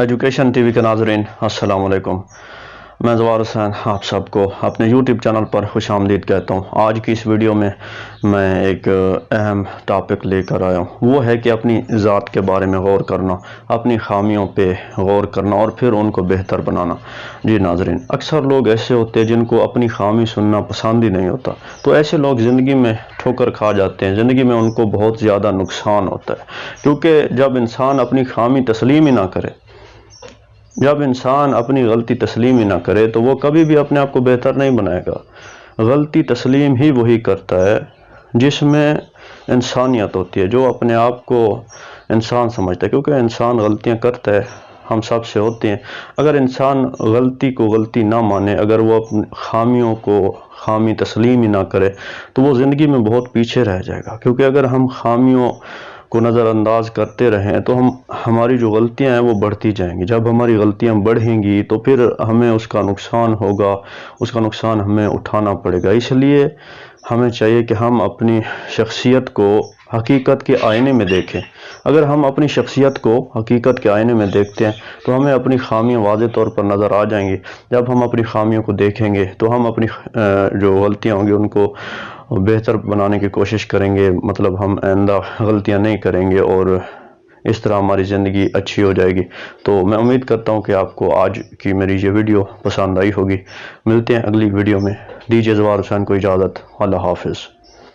Education T V کے ناظرین السلام علیکم۔ میں زوار حسین آپ سب کو اپنے یوٹیوب چینل پر خوش آمدید کہتا ہوں۔ آج کی اس ویڈیو میں ایک اہم ٹاپک لے کر آیا ہوں، وہ ہے کہ اپنی ذات کے بارے میں غور کرنا، اپنی خامیوں پہ غور کرنا اور پھر ان کو بہتر بنانا۔ جی ناظرین، اکثر لوگ ایسے ہوتے ہیں جن کو اپنی خامی سننا پسند ہی نہیں ہوتا، تو ایسے لوگ زندگی میں ٹھوکر کھا جاتے ہیں، زندگی میں ان کو بہت زیادہ نقصان ہوتا ہے، کیونکہ جب انسان اپنی خامی تسلیم ہی نہ کرے، جب انسان اپنی غلطی تسلیم ہی نہ کرے تو وہ کبھی بھی اپنے آپ کو بہتر نہیں بنائے گا۔ غلطی تسلیم ہی وہی کرتا ہے جس میں انسانیت ہوتی ہے، جو اپنے آپ کو انسان سمجھتا ہے، کیونکہ انسان غلطیاں کرتا ہے، ہم سب سے ہوتے ہیں۔ اگر انسان غلطی کو غلطی نہ مانے، اگر وہ اپنی خامیوں کو خامی تسلیم ہی نہ کرے تو وہ زندگی میں بہت پیچھے رہ جائے گا، کیونکہ اگر ہم خامیوں کو نظر انداز کرتے رہیں تو ہماری جو غلطیاں ہیں وہ بڑھتی جائیں گی۔ جب ہماری غلطیاں بڑھیں گی تو پھر ہمیں اس کا نقصان ہوگا، اس کا نقصان ہمیں اٹھانا پڑے گا۔ اس لیے ہمیں چاہیے کہ ہم اپنی شخصیت کو حقیقت کے آئینے میں دیکھیں۔ اگر ہم اپنی شخصیت کو حقیقت کے آئینے میں دیکھتے ہیں تو ہمیں اپنی خامیاں واضح طور پر نظر آ جائیں گی۔ جب ہم اپنی خامیوں کو دیکھیں گے تو ہم اپنی جو غلطیاں ہوں گی ان کو بہتر بنانے کی کوشش کریں گے، مطلب ہم آئندہ غلطیاں نہیں کریں گے اور اس طرح ہماری زندگی اچھی ہو جائے گی۔ تو میں امید کرتا ہوں کہ آپ کو آج کی میری یہ ویڈیو پسند آئی ہوگی۔ ملتے ہیں اگلی ویڈیو میں، دیجیے زوار حسین کو اجازت۔ اللہ حافظ۔